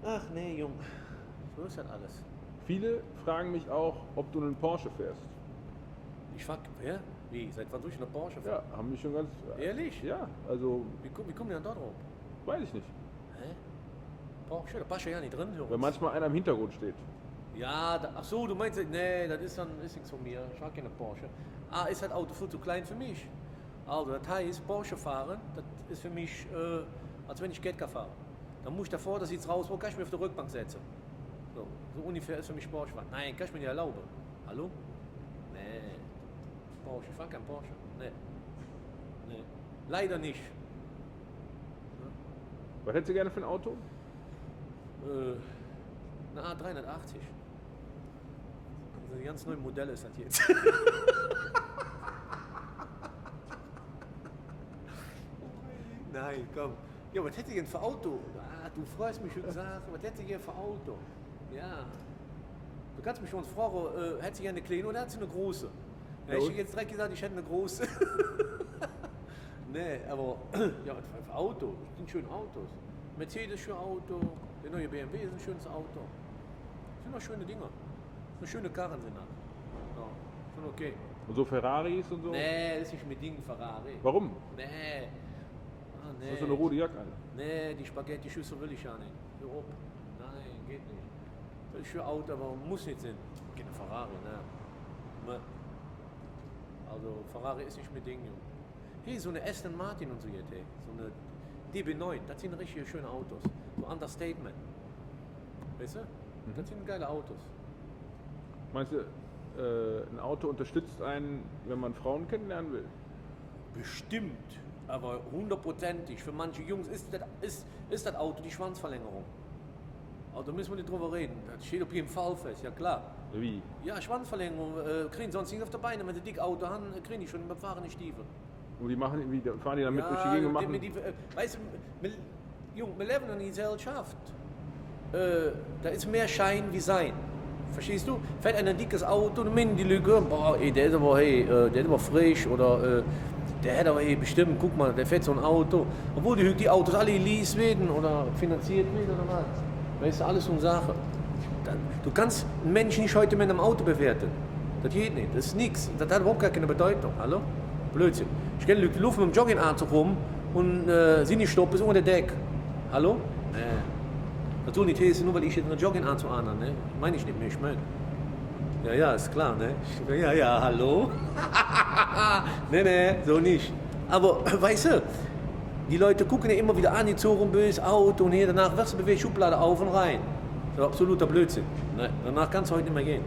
Ach nee, Jung. So ist das alles. Viele fragen mich auch, ob du einen Porsche fährst. Ich frag, wer? Wie? Seit wann soll ich eine Porsche Ja, fahren? haben mich schon ganz... Ehrlich? Ja, also, Wie kommen die dann da drauf? weiß ich nicht. Hä? Porsche? Da passt ja nicht drin. Weil manchmal einer im Hintergrund steht. Ja, ach so, du meinst, nee, das ist nichts von mir. Ich habe keine Porsche. Ist das Auto viel zu klein für mich? Also, das heißt, Porsche fahren, das ist für mich, als wenn ich Ketka fahre. Dann muss ich davor, dass ich jetzt raus, wo kann ich mich auf die Rückbank setzen? So ungefähr ist für mich Porsche fahren. Nein, kann ich mir nicht erlauben. Hallo? Nee. Porsche, ich fahre kein Porsche. Nee. Leider nicht. Was hättest du gerne für ein Auto? Eine A380. Also ein ganz neues Modell ist das jetzt. Nein, komm. Ja, was hätte ich denn für Auto? Du freust mich schon gesagt, was hätte ich denn für Auto? Ja. Du kannst mich schon fragen, hätte ich eine kleine oder hätte ich eine große? Ja, ich hätte jetzt direkt gesagt, ich hätte eine große. Nee, aber ja, was für Auto? Das sind schöne Autos. Mercedes schönes Auto, der neue BMW ist ein schönes Auto. Das sind auch schöne Dinger. So schöne Karren sind das. Ja, schon okay. Und so Ferraris und so? Nee, das ist nicht mit Ding Ferrari. Warum? Nee. Nee. Hast du eine rote Jacke an? Nee, die Spaghetti-Schüssel will ich ja nicht. Hör auf. Nein, geht nicht. Das ist für Auto, aber muss nicht sein. Keine Ferrari, ne? Also Ferrari ist nicht mit Ding, Junge. Hey, so eine Aston Martin und so jetzt, ey. So eine DB9, das sind richtig schöne Autos. So Understatement. Weißt du? Das sind geile Autos. Meinst du, ein Auto unterstützt einen, wenn man Frauen kennenlernen will? Bestimmt, aber hundertprozentig. Für manche Jungs ist das Auto die Schwanzverlängerung. Aber da müssen wir nicht drüber reden. Das steht auf jedem Fall fest, ja klar. Wie? Ja, Schwanzverlängerung kriegen sonst nicht auf der Beine. Wenn sie dick Auto haben, kriegen die schon befahrene Stiefel. Und die fahren die damit durch die Gegend und machen... Weißt du, Junge, wir leben in einer Gesellschaft. Da ist mehr Schein wie Sein. Verstehst du? Fährt ein dickes Auto und meinen die Lüge, boah, ey, der ist aber frisch oder der hat aber bestimmt, guck mal, der fährt so ein Auto. Obwohl die Autos alle leased werden oder finanziert werden oder was. Weißt du, alles so eine Sache. Du kannst einen Menschen nicht heute mit einem Auto bewerten. Das geht nicht, das ist nichts. Das hat überhaupt gar keine Bedeutung. Hallo? Blödsinn. Ich kenne Leute, die laufen mit dem Jogginganzug rum und sind nicht stoppen, ist unter Deck. Hallo? Das soll nicht heißen, nur weil ich jetzt einen Jogginganzug anhabe, ne? Meine ich nicht mehr, ich meine. Ja, ist klar, ne? Ja, hallo? Nee, so nicht. Aber, weißt du, die Leute gucken ja immer wieder an, die zogen böse Auto und hier, danach wirst du bewegt Schublade auf und rein. Das ist absoluter Blödsinn. Ne? Danach kannst du heute nicht mehr gehen.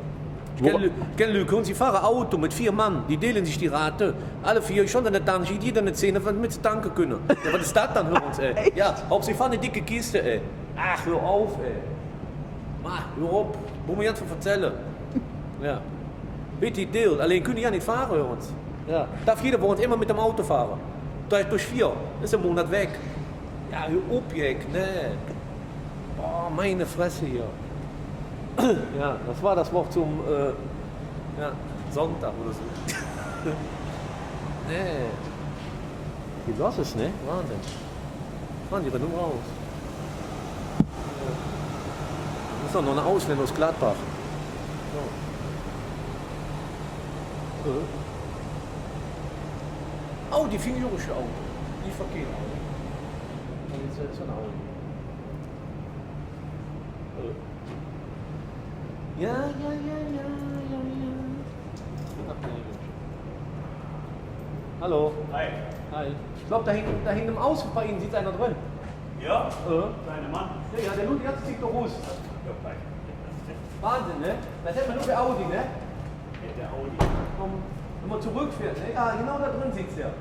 Ich kenne Leute, und sie fahren Auto mit 4 Mann, die delen sich die Rate. Alle 4, schon eine Tanke, jeder eine 10, damit sie tanken können. Ja, was ist das dann, hör uns, ey? Ja, Hauptsache sie fahren eine dicke Kiste, ey. Ach, hör auf, ey. Hör auf, wo wir jetzt von erzählen. Ja. Bitte, Deal, allein können die ja nicht fahren, hör uns. Ja. Darf jeder bei uns immer mit dem Auto fahren. Durch 4, ist ein Monat weg. Ja, hör auf, Jack, ne. Boah, meine Fresse hier. Ja, das war das Wort zum Sonntag oder so. Nee. Wie los ist, ne? Wahnsinn. Mann, die rennen raus. Das ist doch noch eine Ausländer aus Gladbach. So. Oh, die fingerische Auto. Die verkehren auch. Und jetzt ist ein Auto. Ja. Hallo. Hi. Hi. Ich glaube, da hinten im Auspuff bei Ihnen sitzt einer drin. Ja? Deine Mann. Ja, der Ludwig hat sich doch raus. Wahnsinn, ne? Das hätten wir nur der Audi, ne? Der Audi. Wenn man zurückfährt, ne? Ja, genau da drin sitzt der.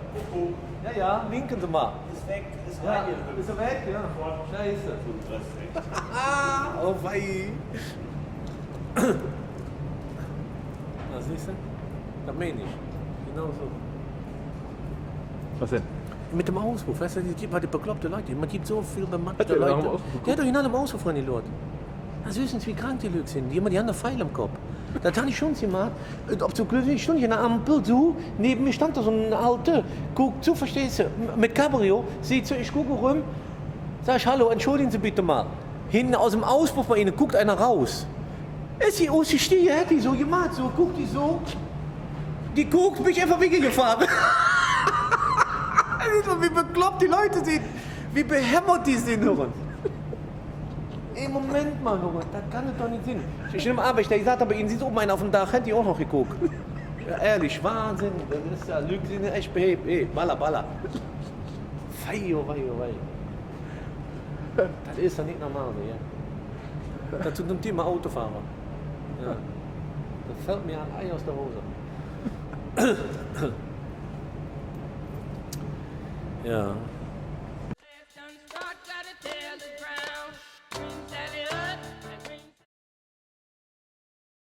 Ja, winken Sie mal. Ist weg, ist Ja, rein. ist er weg? Ja. Scheiße. Das ist weg. Oh, wei. Na, siehst du? Das meine ich. Genau so. Was denn? Mit dem Auspuff, weißt du, die bekloppte Leute, man gibt so viel bematschte Hat der nach dem Leute. Auspuff Der hat doch in allem Auspuff von den Leuten. Das wissen Sie, wie krank die Leute sind. Die haben einen Pfeil im Kopf. Das habe ich schon gemacht. Ob so glücklich stand ich in der Ampel, du, neben mir stand da so ein Alter, guckt zu, verstehst du, mit Cabrio, sieht so, ich gucke rum, sag ich, hallo, entschuldigen Sie bitte mal. Hinten aus dem Auspuff bei ihnen guckt einer raus. Ist die aus, die Stiege, hat die so gemacht, so guckt die so. Die guckt, bin ich einfach weggefahren. Wie bekloppt die Leute sind, wie behämmert die sind, hören. Ey, Moment mal, hören, das kann es doch nicht sein. Ich nehme an, ich gesagt habe, Ihnen sieht oben einer auf dem Dach, hätte die auch noch geguckt. Ja, ehrlich, Wahnsinn, das ist ja Lüge, sind echt behebt. Ey, baller, baller. Fei, oh wei, oh wei. Das ist doch nicht normal, ja. Das tut dem Thema Autofahrer. Ja. Das fällt mir ein Ei aus der Hose. Ja.